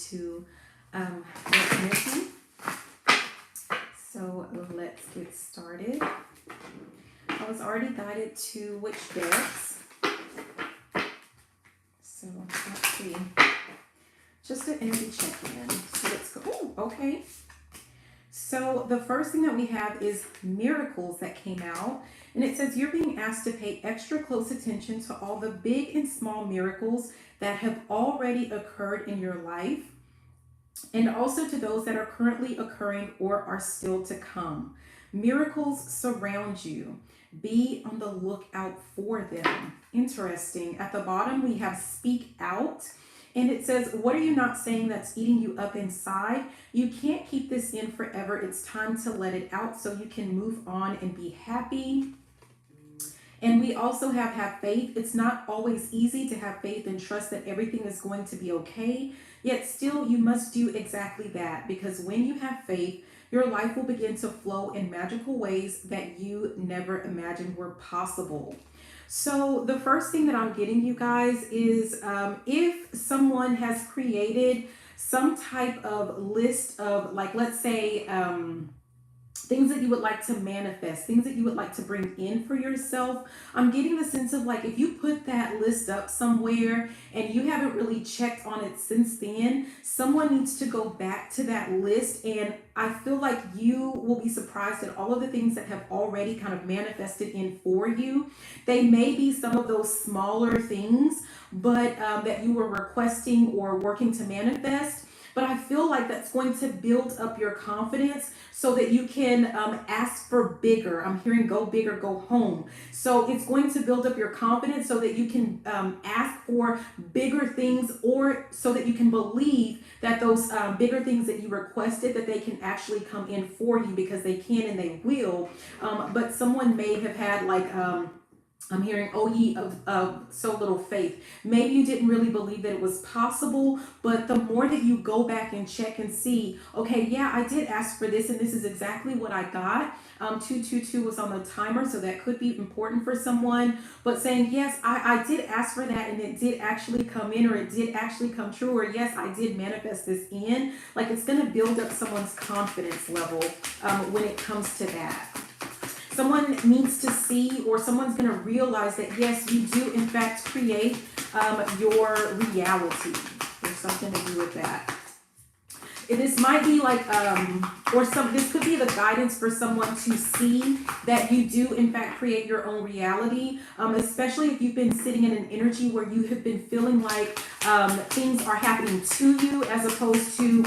to your energy. So let's get started. I was already guided to which decks. So let's see. Just an energy check-in. So let's go. Oh, okay. So the first thing that we have is miracles that came out. And it says you're being asked to pay extra close attention to all the big and small miracles that have already occurred in your life, and also to those that are currently occurring or are still to come. Miracles surround you. Be on the lookout for them. Interesting. At the bottom, we have speak out. And it says, what are you not saying that's eating you up inside? You can't keep this in forever. It's time to let it out so you can move on and be happy. And we also have faith. It's not always easy to have faith and trust that everything is going to be okay. Yet still, you must do exactly that, because when you have faith, your life will begin to flow in magical ways that you never imagined were possible. So the first thing that I'm getting, you guys, is if someone has created some type of list of, like, let's say, things that you would like to manifest, things that you would like to bring in for yourself. I'm getting the sense of, like, if you put that list up somewhere and you haven't really checked on it since then, someone needs to go back to that list. And I feel like you will be surprised at all of the things that have already kind of manifested in for you. They may be some of those smaller things, but that you were requesting or working to manifest. But I feel like that's going to build up your confidence so that you can ask for bigger. I'm hearing go big or go home. So it's going to build up your confidence so that you can ask for bigger things, or so that you can believe that those bigger things that you requested, that they can actually come in for you, because they can and they will. But someone may have had, like, I'm hearing, oh, ye of so little faith. Maybe you didn't really believe that it was possible, but the more that you go back and check and see, okay, yeah, I did ask for this, and this is exactly what I got. 222 was on the timer, so that could be important for someone. But saying, yes, I did ask for that, and it did actually come in, or it did actually come true, or yes, I did manifest this in. Like, it's going to build up someone's confidence level when it comes to that. Someone needs to see, or someone's going to realize that, yes, you do in fact create your reality. There's something to do with that. This might be like, this could be the guidance for someone to see that you do in fact create your own reality, especially if you've been sitting in an energy where you have been feeling like things are happening to you as opposed to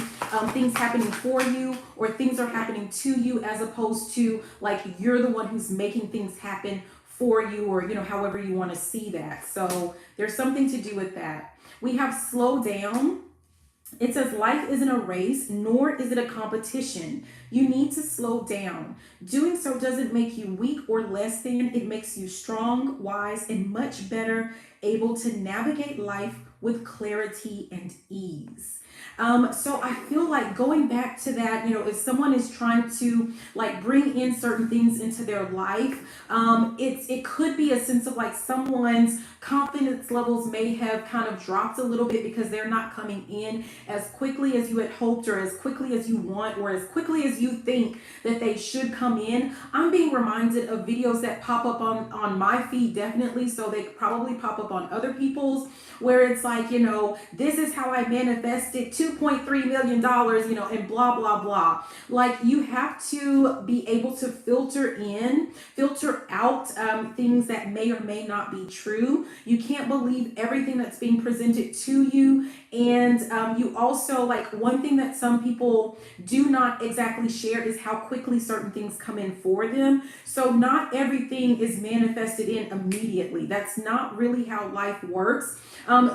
things happening for you, or things are happening to you as opposed to, like, you're the one who's making things happen for you, or, you know, however you want to see that. So there's something to do with that. We have slow down. It says life isn't a race, nor is it a competition. You need to slow down. Doing so doesn't make you weak or less than. It makes you strong, wise, and much better able to navigate life with clarity and ease. So I feel like going back to that, you know, if someone is trying to, like, bring in certain things into their life, it could be a sense of, like, someone's confidence levels may have kind of dropped a little bit because they're not coming in as quickly as you had hoped, or as quickly as you want, or as quickly as you think that they should come in. I'm being reminded of videos that pop up on my feed, definitely, so they probably pop up on other people's, where it's like, you know, this is how I manifested $2.3 million, you know, and blah, blah, blah. Like, you have to be able to filter out things that may or may not be true. You can't believe everything that's being presented to you. And you also, like, one thing that some people do not exactly share is how quickly certain things come in for them. So not everything is manifested in immediately. That's not really how life works,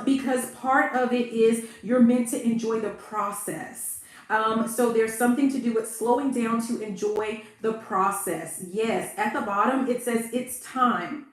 because part of it is you're meant to enjoy the process. So there's something to do with slowing down to enjoy the process. Yes, at the bottom it says it's time.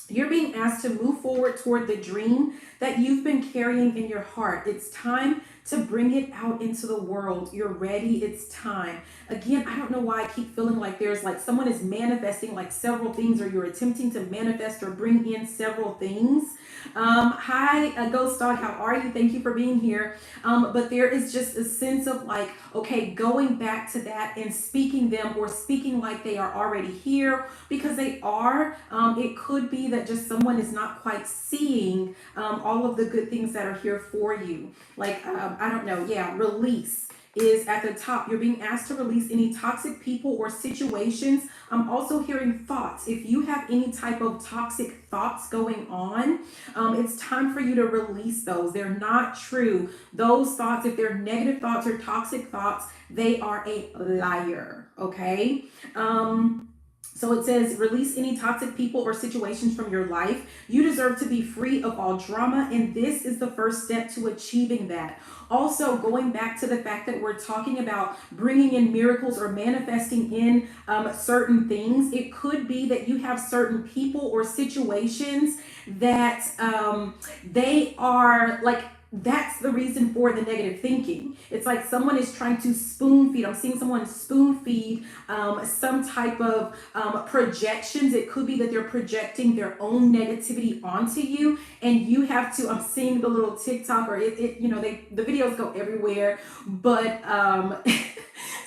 You're being asked to move forward toward the dream that you've been carrying in your heart. It's time to bring it out into the world. You're ready. It's time. Again, I don't know why I keep feeling like there's like someone is manifesting like several things, or you're attempting to manifest or bring in several things. Hi, Ghost Dog, how are you? Thank you for being here. But there is just a sense of like, okay, going back to that and speaking them, or speaking like they are already here, because they are. It could be that just someone is not quite seeing all of the good things that are here for you. Like, I don't know. Yeah, release is at the top. You're being asked to release any toxic people or situations. I'm also hearing thoughts. If you have any type of toxic thoughts going on, it's time for you to release those. They're not true. Those thoughts, if they're negative thoughts or toxic thoughts, they are a liar. Okay. So it says, release any toxic people or situations from your life. You deserve to be free of all drama, and this is the first step to achieving that. Also, going back to the fact that we're talking about bringing in miracles or manifesting in certain things, it could be that you have certain people or situations that they are like, that's the reason for the negative thinking. It's like someone is trying to spoon feed. I'm seeing someone spoon feed some type of projections. It could be that they're projecting their own negativity onto you, and you have to. I'm seeing the little TikTok, or the videos go everywhere, but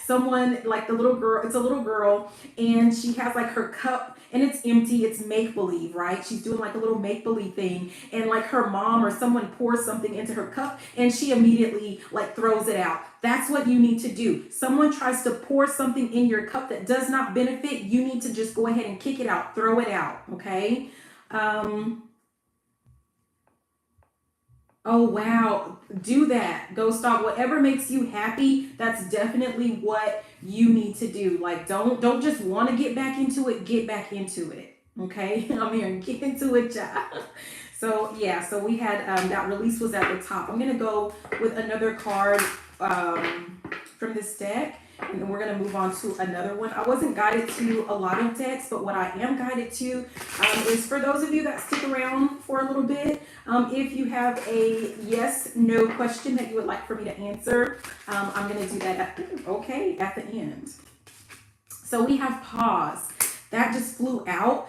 someone like the little girl. It's a little girl, and she has like her cup. And it's empty, it's make-believe, right? She's doing like a little make-believe thing, and like her mom or someone pours something into her cup and she immediately like throws it out. That's what you need to do. Someone tries to pour something in your cup that does not benefit, you need to just go ahead and kick it out, throw it out, okay? Oh, wow. Do that. Ghost Dog. Whatever makes you happy, that's definitely what you need to do. Like, don't just want to get back into it. Get back into it. Okay? I'm here and get into it, child. So, yeah. So, we had that release was at the top. I'm going to go with another card from this deck. And then we're going to move on to another one. I wasn't guided to a lot of decks, but what I am guided to is for those of you that stick around for a little bit. If you have a yes, no question that you would like for me to answer, I'm going to do that at the end. So we have pause. That just flew out.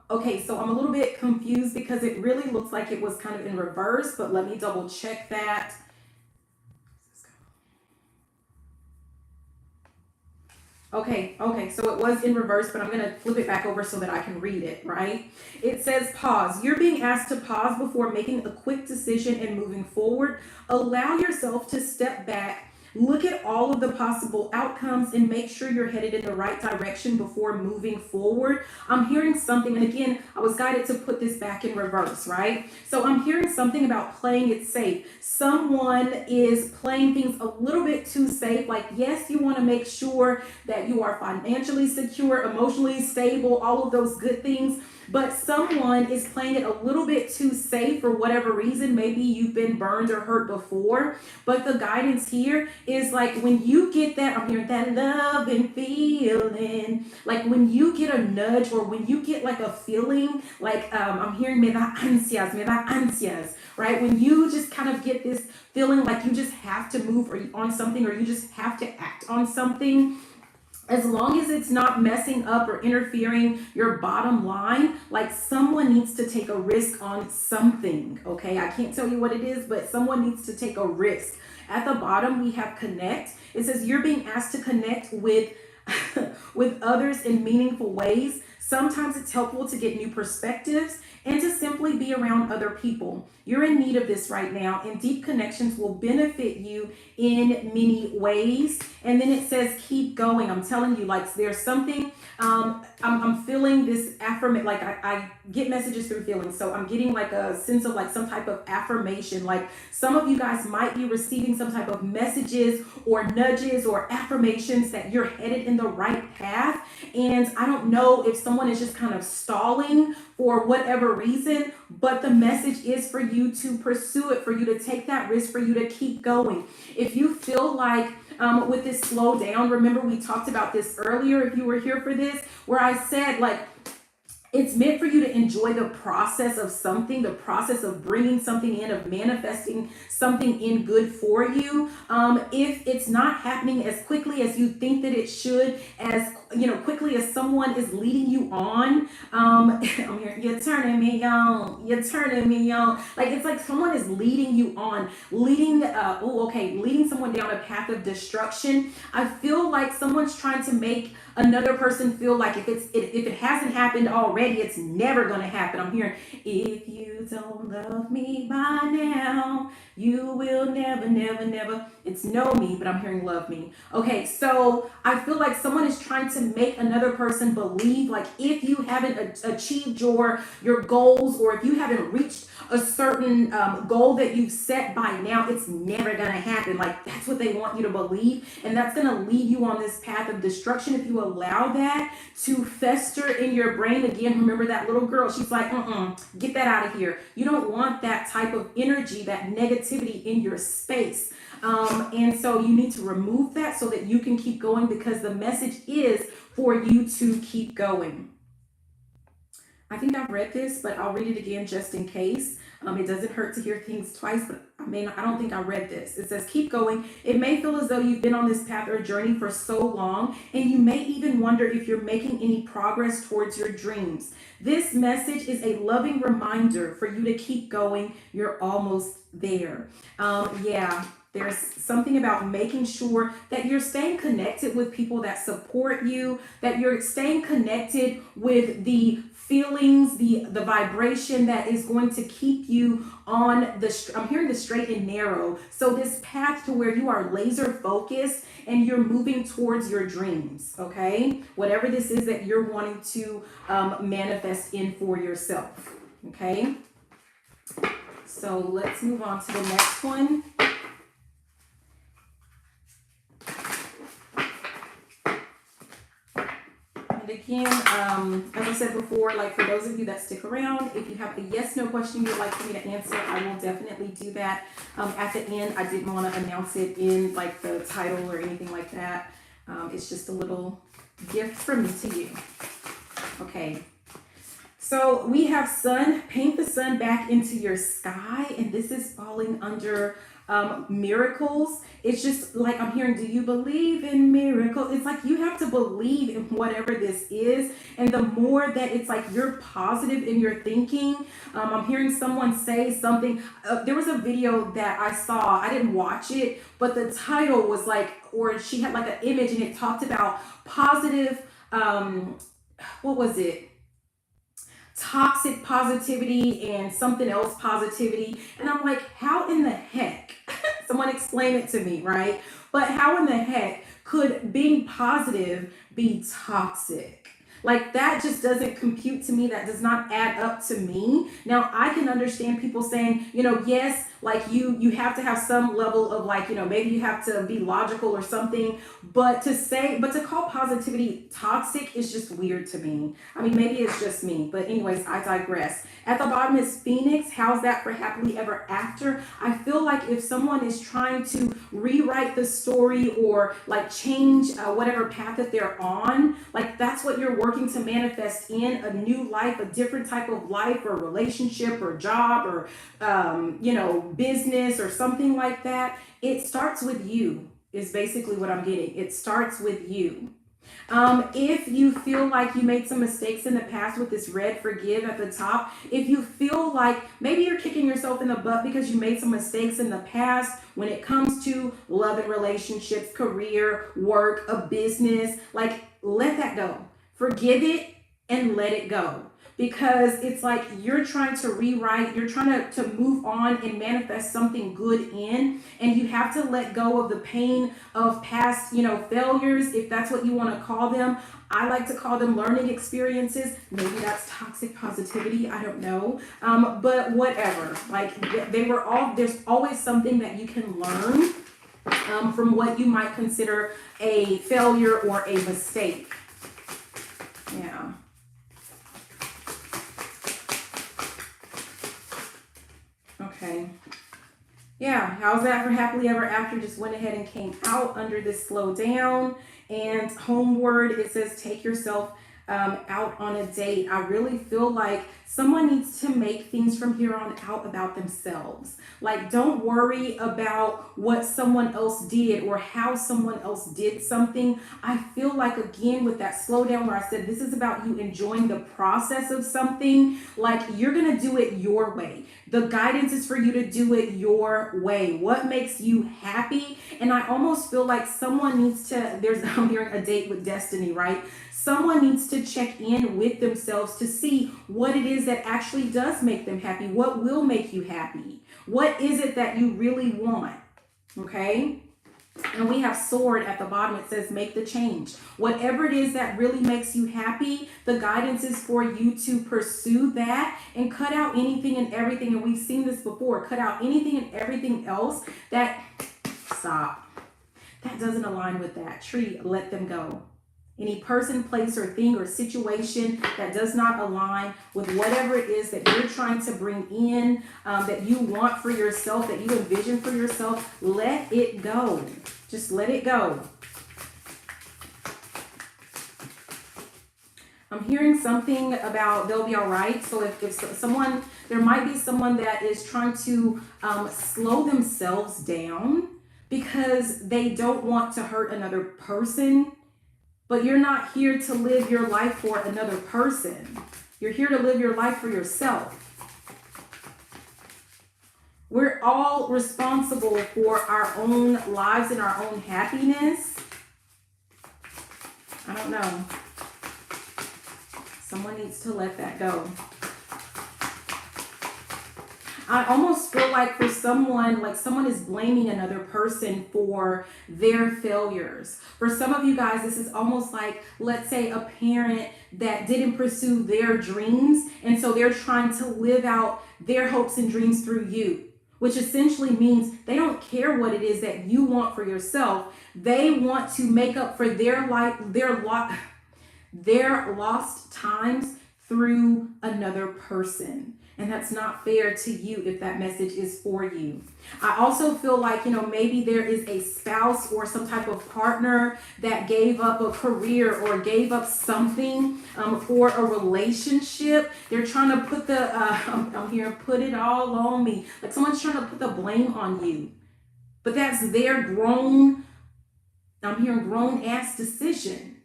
Okay, so I'm a little bit confused because it really looks like it was kind of in reverse, but let me double check that. Okay, so it was in reverse, but I'm going to flip it back over so that I can read it, right? It says pause. You're being asked to pause before making a quick decision and moving forward. Allow yourself to step back, look at all of the possible outcomes, and make sure you're headed in the right direction before moving forward. I'm hearing something, and again, I was guided to put this back in reverse, right? So I'm hearing something about playing it safe. Someone is playing things a little bit too safe. Like, yes, you want to make sure that you are financially secure, emotionally stable, all of those good things. But someone is playing it a little bit too safe for whatever reason. Maybe you've been burned or hurt before. But the guidance here is like when you get that, I'm hearing that love and feeling. Like when you get a nudge or when you get like a feeling, like I'm hearing me da ansias, right? When you just kind of get this feeling like you just have to move on something, or you just have to act on something. As long as it's not messing up or interfering your bottom line, like someone needs to take a risk on something, okay? I can't tell you what it is, but someone needs to take a risk. At the bottom, we have connect. It says you're being asked to connect with, with others in meaningful ways. Sometimes it's helpful to get new perspectives and to simply be around other people. You're in need of this right now, and deep connections will benefit you in many ways. And then it says, keep going. I'm telling you, like there's something, I'm feeling this affirmation, like I get messages through feelings. So I'm getting like a sense of like some type of affirmation. Like some of you guys might be receiving some type of messages or nudges or affirmations that you're headed in the right path. And I don't know if someone is just kind of stalling for whatever reason, but the message is for you to pursue it, for you to take that risk, for you to keep going. If you feel like with this slow down, remember we talked about this earlier if you were here for this, where I said like, It's meant for you to enjoy the process of something, the process of bringing something in, of manifesting something in good for you. If it's not happening as quickly as you think that it should, as quickly as someone is leading you on, I'm here, you're turning me on, you're turning me on. Like, it's like someone is leading you on, leading someone down a path of destruction. I feel like someone's trying to make another person feel like if it hasn't happened already, it's never going to happen. I'm hearing, if you don't love me by now, you will never, never, never. It's know me, but I'm hearing love me. Okay, so I feel like someone is trying to make another person believe, like, if you haven't achieved your goals, or if you haven't reached a certain goal that you've set by now, it's never going to happen. Like, that's what they want you to believe, and that's going to lead you on this path of destruction if you allow that to fester in your brain. Again, remember that little girl, she's like, get that out of here. You don't want that type of energy, that negativity in your space. And so you need to remove that so that you can keep going, because the message is for you to keep going. I think I've read this, but I'll read it again just in case. It doesn't hurt to hear things twice, but I don't think I read this. It says, keep going. It may feel as though you've been on this path or journey for so long, and you may even wonder if you're making any progress towards your dreams. This message is a loving reminder for you to keep going. You're almost there. There's something about making sure that you're staying connected with people that support you, that you're staying connected with the feelings, the vibration that is going to keep you on I'm hearing the straight and narrow. So this path to where you are laser focused and you're moving towards your dreams, okay? Whatever this is that you're wanting to manifest in for yourself, okay? So let's move on to the next one. And again, as I said before, like, for those of you that stick around, if you have a yes, no question you'd like for me to answer, I will definitely do that. At the end, I didn't want to announce it in like the title or anything like that. It's just a little gift from me to you. Okay. So we have sun, paint the sun back into your sky, and this is falling under miracles. It's just like, I'm hearing, do you believe in miracles? It's like you have to believe in whatever this is, and the more that it's like you're positive in your thinking. I'm hearing someone say something. There was a video that I saw, I didn't watch it, but the title was like, or she had like an image and it talked about positive, what was it? Toxic positivity and something else positivity. And I'm like, how in the heck? Someone explain it to me, right? But how in the heck could being positive be toxic? Like, that just doesn't compute to me. That does not add up to me. Now, I can understand people saying, yes, like you have to have some level of like, maybe you have to be logical or something, but to call positivity toxic is just weird to me. I mean, maybe it's just me, but anyways, I digress. At the bottom is Phoenix. How's that for happily ever after? I feel like if someone is trying to rewrite the story or like change whatever path that they're on, like that's what you're working to manifest in a new life, a different type of life or relationship or job or, business or something like that. It starts with you is basically what I'm getting. It starts with you. If you feel like you made some mistakes in the past with this red forgive at the top, if you feel like maybe you're kicking yourself in the butt because you made some mistakes in the past when it comes to love and relationships, career, work, a business, like let that go. Forgive it and let it go. Because it's like you're trying to rewrite, you're trying to move on and manifest something good in, and you have to let go of the pain of past, failures, if that's what you want to call them. I like to call them learning experiences. Maybe that's toxic positivity. I don't know. But whatever, like there's always something that you can learn from what you might consider a failure or a mistake. Yeah. Okay. Yeah, how's that for happily ever after? Just went ahead and came out under this slow down. And homeward, it says take yourself out on a date. I really feel like someone needs to make things from here on out about themselves. Like, don't worry about what someone else did or how someone else did something. I feel like, again, with that slowdown where I said this is about you enjoying the process of something, like you're going to do it your way. The guidance is for you to do it your way. What makes you happy? And I almost feel like someone needs to, I'm hearing a date with destiny, right? Someone needs to check in with themselves to see what it is that actually does make them happy. What will make you happy? What is it that you really want? Okay? And we have sword at the bottom. It says make the change. Whatever it is that really makes you happy, the guidance is for you to pursue that and cut out anything and everything. And we've seen this before. Cut out anything and everything else that, stop, that doesn't align with that. Tree, let them go. Any person, place, or thing or situation that does not align with whatever it is that you're trying to bring in, that you want for yourself, that you envision for yourself, let it go. Just let it go. I'm hearing something about they'll be all right. So if someone, there might be someone that is trying to slow themselves down because they don't want to hurt another person. But you're not here to live your life for another person. You're here to live your life for yourself. We're all responsible for our own lives and our own happiness. I don't know. Someone needs to let that go. I almost feel like for someone, like someone is blaming another person for their failures. For some of you guys, this is almost like, let's say, a parent that didn't pursue their dreams, and so they're trying to live out their hopes and dreams through you, which essentially means they don't care what it is that you want for yourself. They want to make up for their life, their lost times through another person. And that's not fair to you if that message is for you. I also feel like, maybe there is a spouse or some type of partner that gave up a career or gave up something for a relationship. They're trying to put I'm here, put it all on me. Like someone's trying to put the blame on you. But that's their grown ass decision,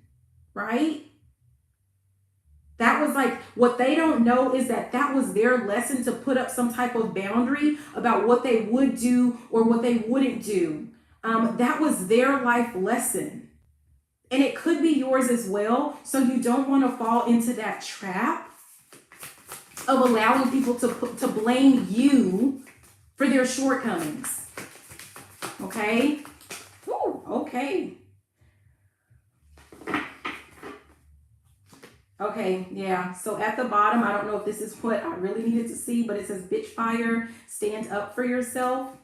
right? That was like, what they don't know is that was their lesson to put up some type of boundary about what they would do or what they wouldn't do. That was their life lesson. And it could be yours as well. So you don't want to fall into that trap of allowing people to blame you for their shortcomings. Okay? Woo, okay. Okay, yeah, so at the bottom, I don't know if this is what I really needed to see, but it says, bitch fire, stand up for yourself.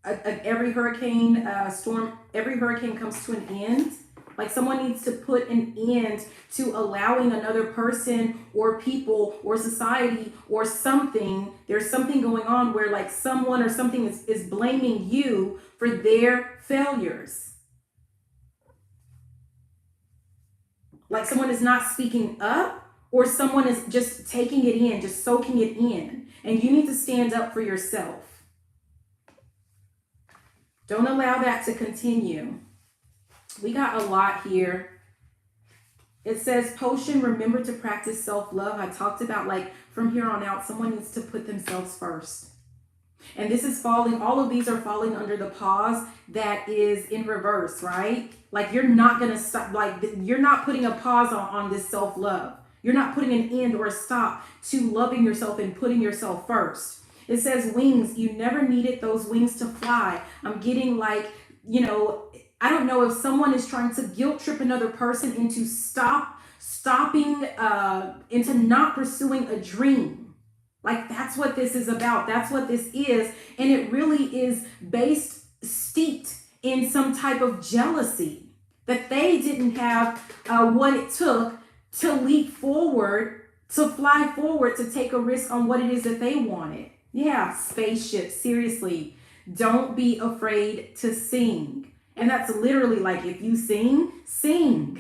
Every hurricane storm, every hurricane comes to an end. Like someone needs to put an end to allowing another person or people or society or something. There's something going on where like someone or something is blaming you for their failures. Like someone is not speaking up, or someone is just taking it in, just soaking it in. And you need to stand up for yourself. Don't allow that to continue. We got a lot here. It says, potion, remember to practice self-love. I talked about like from here on out, someone needs to put themselves first. And this is falling, all of these are falling under the pause that is in reverse, right? Like you're not going to stop, like you're not putting a pause on this self-love. You're not putting an end or a stop to loving yourself and putting yourself first. It says wings, you never needed those wings to fly. I'm getting like, I don't know if someone is trying to guilt trip another person into stopping, into not pursuing a dream. Like that's what this is about. That's what this is. And it really is steeped in some type of jealousy that they didn't have what it took to leap forward, to fly forward, to take a risk on what it is that they wanted. Yeah, spaceship, seriously. Don't be afraid to sing. And that's literally like, if you sing, sing.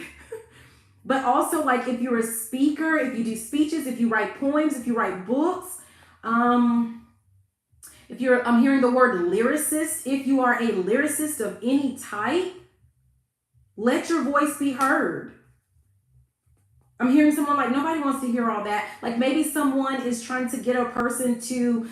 But also, like, if you're a speaker, if you do speeches, if you write poems, if you write books, if you're, I'm hearing the word lyricist, if you are a lyricist of any type, let your voice be heard. I'm hearing someone like, nobody wants to hear all that. Like maybe someone is trying to get a person to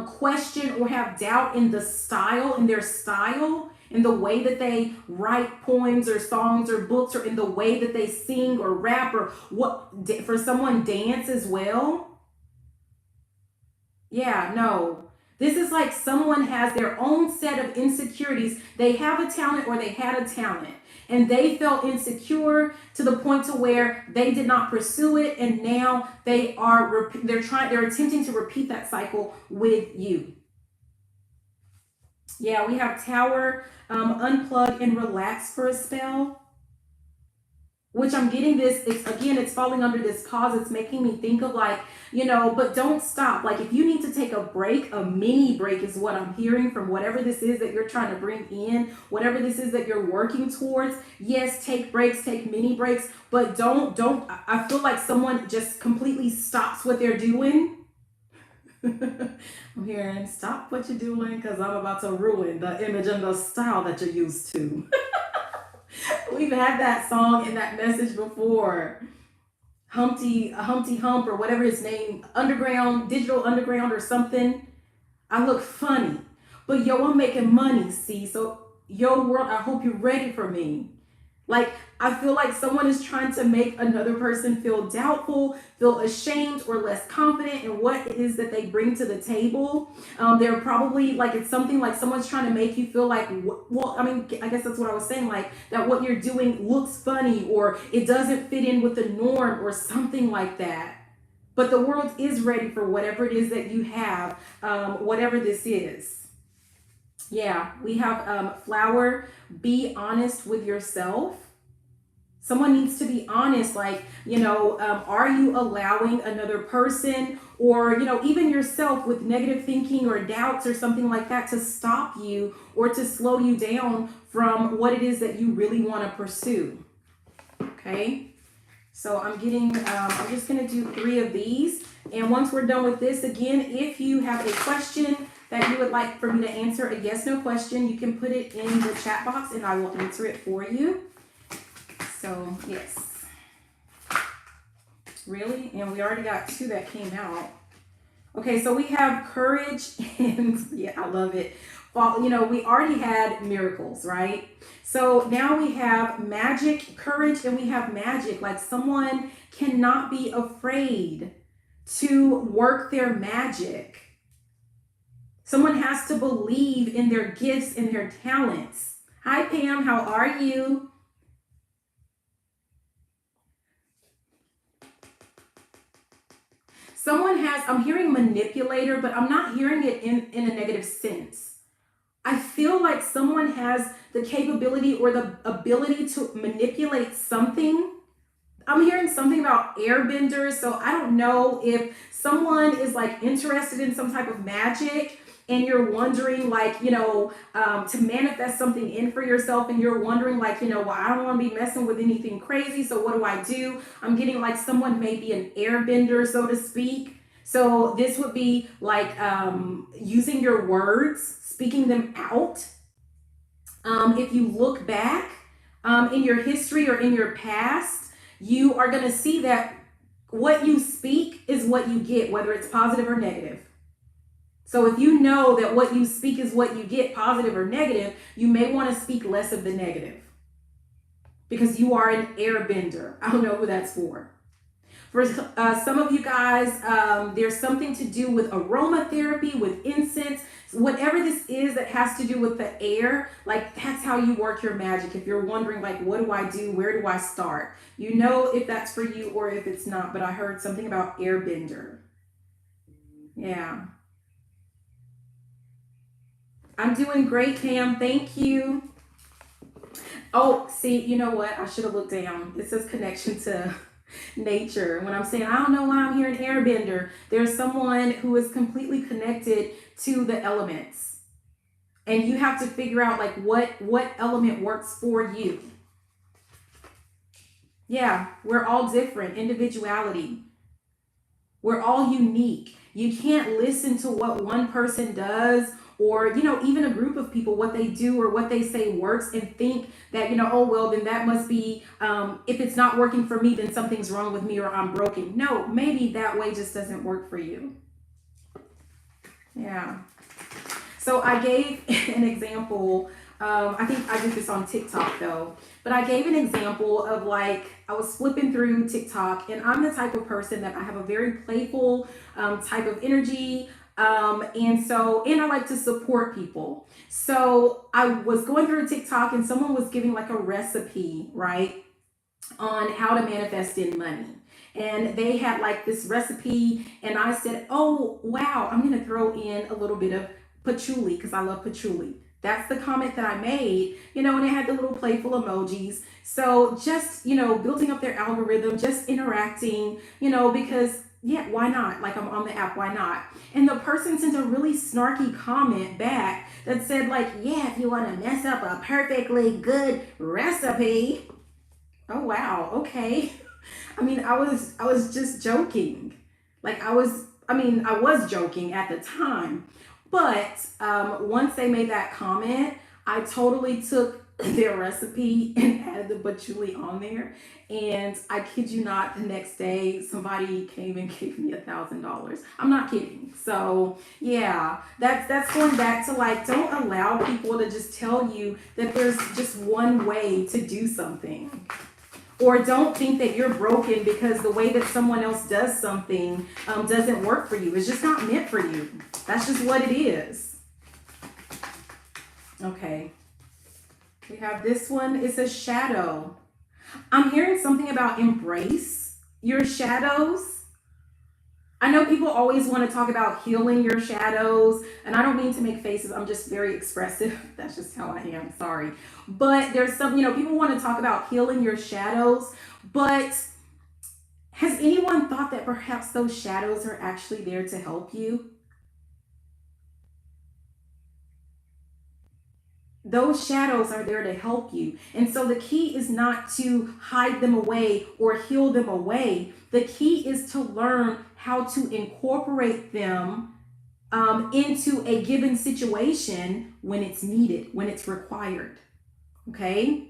question or have doubt in the style, in their style, in the way that they write poems or songs or books, or in the way that they sing or rap, or what, for someone dance as well. Yeah, no. This is like someone has their own set of insecurities. They have a talent, or they had a talent, and they felt insecure to the point to where they did not pursue it, and now they're attempting to repeat that cycle with you. Yeah, we have Tower, unplug and relax for a spell, which I'm getting this, it's falling under this pause. It's making me think of like, but don't stop. Like if you need to take a break, a mini break is what I'm hearing from whatever this is that you're trying to bring in, whatever this is that you're working towards. Yes, take breaks, take mini breaks, but don't, I feel like someone just completely stops what they're doing. I'm hearing, stop what you're doing because I'm about to ruin the image and the style that you're used to. We've had that song and that message before. Humpty Hump, or whatever his name, Underground, Digital Underground or something. I look funny, but yo, I'm making money, see? So yo world, I hope you're ready for me. Like, I feel like someone is trying to make another person feel doubtful, feel ashamed, or less confident in what it is that they bring to the table. They're probably like, it's something like someone's trying to make you feel like, well, I mean, I guess that's what I was saying, like that what you're doing looks funny, or it doesn't fit in with the norm, or something like that. But the world is ready for whatever it is that you have, whatever this is. Yeah, we have Flower, be honest with yourself. Someone needs to be honest, like, are you allowing another person, or, even yourself, with negative thinking or doubts or something like that, to stop you or to slow you down from what it is that you really want to pursue? Okay. So I'm just going to do 3 of these. And once we're done with this, again, if you have a question that you would like for me to answer, a yes, no question, you can put it in the chat box and I will answer it for you. So yes. Really? And we already got 2 that came out. Okay, so we have courage and yeah, I love it. Well, we already had miracles, right? So now we have magic, courage, and we have magic. Like someone cannot be afraid to work their magic. Someone has to believe in their gifts and their talents. Hi, Pam. How are you? Someone has, I'm hearing manipulator, but I'm not hearing it in a negative sense. I feel like someone has the capability or the ability to manipulate something. I'm hearing something about airbenders. So I don't know if someone is like interested in some type of magic, and you're wondering like, to manifest something in for yourself, and you're wondering like, well, I don't want to be messing with anything crazy, so what do I do? I'm getting like someone may be an airbender, so to speak. So this would be like using your words, speaking them out. If you look back in your history or in your past, you are going to see that what you speak is what you get, whether it's positive or negative. So if you know that what you speak is what you get, positive or negative, you may want to speak less of the negative, because you are an airbender. I don't know who that's for. For some of you guys, there's something to do with aromatherapy, with incense, whatever this is that has to do with the air. Like that's how you work your magic. If you're wondering like, what do I do? Where do I start? You know if that's for you or if it's not, but I heard something about airbender. Yeah. I'm doing great, Pam. Thank you. Oh, see, you know what? I should have looked down. It says connection to nature. When I'm saying, I don't know why I'm hearing airbender, there's someone who is completely connected to the elements. And you have to figure out like what element works for you. Yeah, we're all different. Individuality. We're all unique. You can't listen to what one person does or, even a group of people, what they do or what they say works and think that, oh, well, then that must be, if it's not working for me, then something's wrong with me or I'm broken. No, maybe that way just doesn't work for you. Yeah. So I gave an example. I think I did this on TikTok though, but I gave an example of like, I was flipping through TikTok and I'm the type of person that I have a very playful type of energy. And I like to support people. So I was going through TikTok and someone was giving like a recipe, right, on how to manifest in money. And they had like this recipe, and I said, oh, wow, I'm going to throw in a little bit of patchouli because I love patchouli. That's the comment that I made, and it had the little playful emojis. So just, building up their algorithm, just interacting, because yeah, why not? Like I'm on the app, why not? And the person sent a really snarky comment back that said like, yeah, if you want to mess up a perfectly good recipe. Oh wow, okay. I mean, I was just joking. Like I was joking at the time. But once they made that comment, I totally took their recipe and added the patchouli on there. And I kid you not, the next day somebody came and gave me $1,000. I'm not kidding. So yeah, that's going back to like, don't allow people to just tell you that there's just one way to do something. Or don't think that you're broken because the way that someone else does something doesn't work for you. It's just not meant for you. That's just what it is. Okay. We have this one. It's a shadow. I'm hearing something about embrace your shadows. I know people always want to talk about healing your shadows, and I don't mean to make faces. I'm just very expressive. That's just how I am. Sorry. But there's some, people want to talk about healing your shadows, but has anyone thought that perhaps those shadows are actually there to help you? Those shadows are there to help you. And so the key is not to hide them away or heal them away. The key is to learn how to incorporate them into a given situation when it's needed, when it's required. Okay?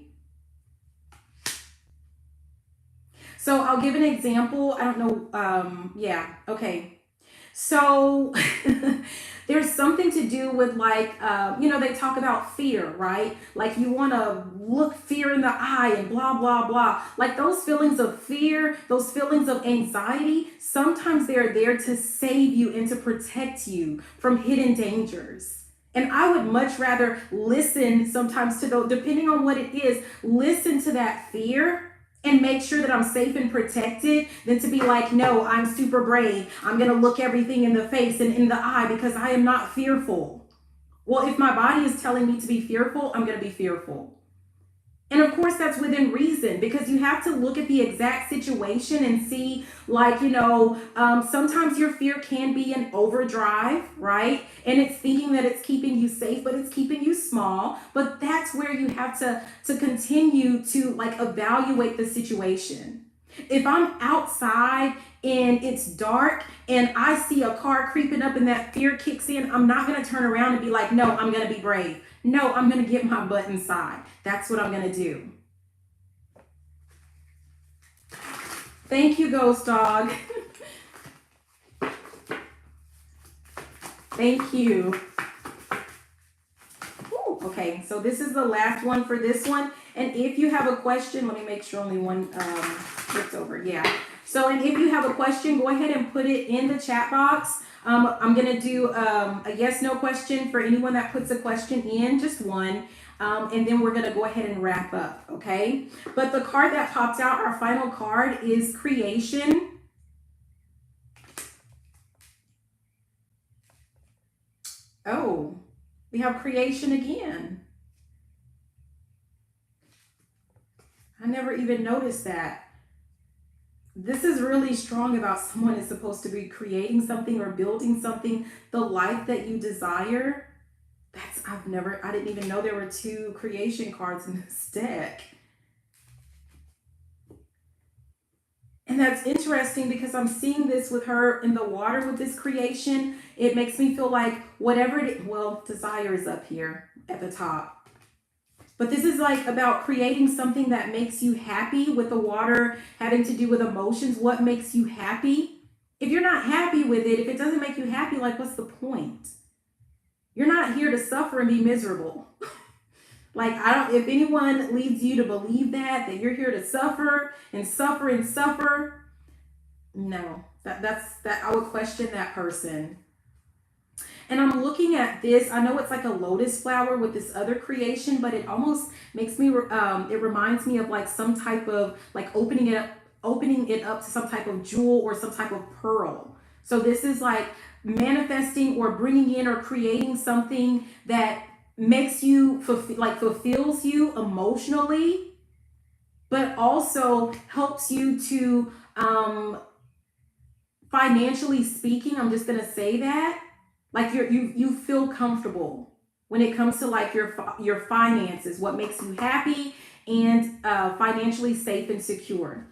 So I'll give an example. I don't know. Yeah. Okay. So there's something to do with like, they talk about fear, right? Like you want to look fear in the eye and blah, blah, blah. Like those feelings of fear, those feelings of anxiety, sometimes they're there to save you and to protect you from hidden dangers. And I would much rather listen sometimes to those, depending on what it is, listen to that fear and make sure that I'm safe and protected than to be like, no, I'm super brave. I'm going to look everything in the face and in the eye because I am not fearful. Well, if my body is telling me to be fearful, I'm going to be fearful. And of course, that's within reason because you have to look at the exact situation and see, like, sometimes your fear can be an overdrive, right? And it's thinking that it's keeping you safe, but it's keeping you small. But that's where you have to continue to like evaluate the situation. If I'm outside and it's dark and I see a car creeping up and that fear kicks in, I'm not going to turn around and be like, no, I'm going to be brave. No, I'm going to get my butt inside. That's what I'm going to do. Thank you, Ghost Dog. Thank you. Ooh, okay, so this is the last one for this one. And if you have a question, let me make sure only one flips over. Yeah. So, and if you have a question, go ahead and put it in the chat box. I'm going to do a yes/no question for anyone that puts a question in, just one. And then we're going to go ahead and wrap up, okay? But the card that pops out, our final card, is creation. Oh, we have creation again. I never even noticed that. This is really strong about someone is supposed to be creating something or building something, the life that you desire. I didn't even know there were two creation cards in this deck. And that's interesting because I'm seeing this with her in the water with this creation. It makes me feel like whatever it is, well, desire is up here at the top. But this is like about creating something that makes you happy, with the water having to do with emotions. What makes you happy? If you're not happy with it, if it doesn't make you happy, like what's the point? You're not here to suffer and be miserable. Like, if anyone leads you to believe that you're here to suffer and suffer and suffer, no, that's I would question that person. And I'm looking at this. I know it's like a lotus flower with this other creation, but it almost makes me, it reminds me of like some type of like opening it up to some type of jewel or some type of pearl. So this is like manifesting or bringing in or creating something that makes you fulfills you emotionally, but also helps you to financially speaking. I'm just gonna say that, like you feel comfortable when it comes to like your finances, what makes you happy and financially safe and secure,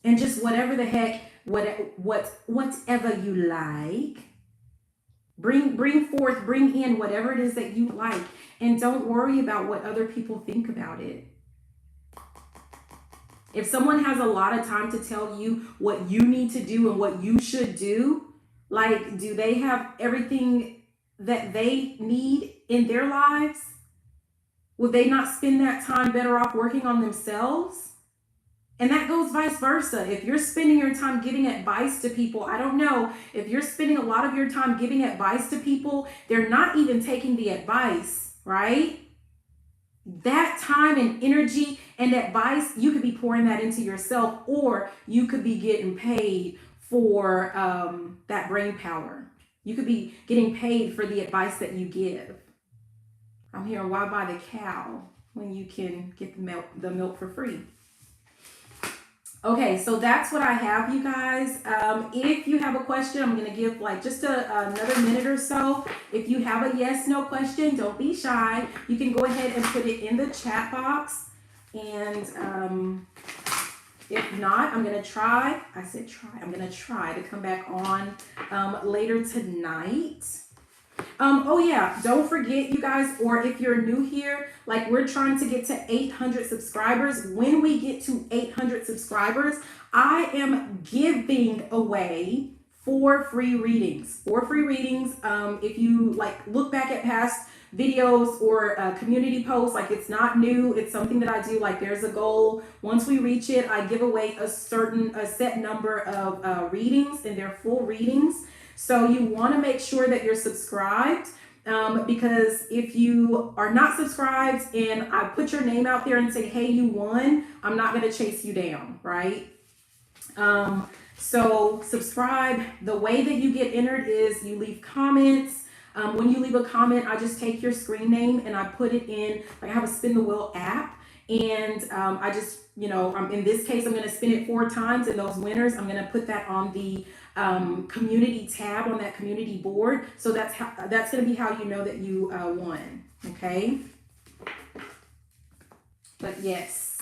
and just whatever the heck, whatever you like. Bring forth, bring in whatever it is that you like, and don't worry about what other people think about it. If someone has a lot of time to tell you what you need to do and what you should do, like, do they have everything that they need in their lives? Would they not spend that time better off working on themselves? And that goes vice versa. If you're spending your time giving advice to people, I don't know, if you're spending a lot of your time giving advice to people, they're not even taking the advice, right? That time and energy and advice, you could be pouring that into yourself, or you could be getting paid for that brain power. You could be getting paid for the advice that you give. I'm hearing, why buy the cow when you can get the milk for free? Okay, so that's what I have, you guys. If you have a question, I'm going to give like just another minute or so. If you have a yes, no question, don't be shy. You can go ahead and put it in the chat box. And if not, I'm going to try. I said try. I'm going to try to come back on later tonight. Oh yeah, don't forget, you guys, or if you're new here, like, we're trying to get to 800 subscribers. When we get to 800 subscribers, I am giving away 4 free readings. 4 free readings. If you like look back at past videos or community posts, like, it's not new, it's something that I do. Like, there's a goal. Once we reach it, I give away a set number of readings, and they're full readings. So you want to make sure that you're subscribed, because if you are not subscribed and I put your name out there and say, hey, you won, I'm not going to chase you down, right? So subscribe. The way that you get entered is you leave comments. When you leave a comment, I just take your screen name and I put it in, like, I have a spin the wheel app. And I just, in this case, I'm going to spin it 4 times, and those winners, I'm going to put that on the community tab on that community board. So that's going to be how you know that you won. Okay. But yes,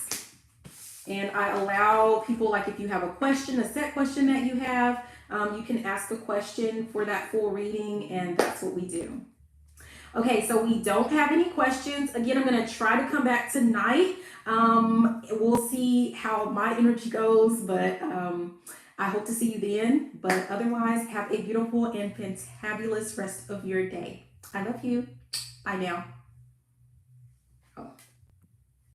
and I allow people, like, if you have a question, a set question that you have, you can ask a question for that full reading, and that's what we do. Okay, so we don't have any questions. Again, I'm going to try to come back tonight. We'll see how my energy goes, but I hope to see you then. But otherwise, have a beautiful and fantabulous rest of your day. I love you. Bye now.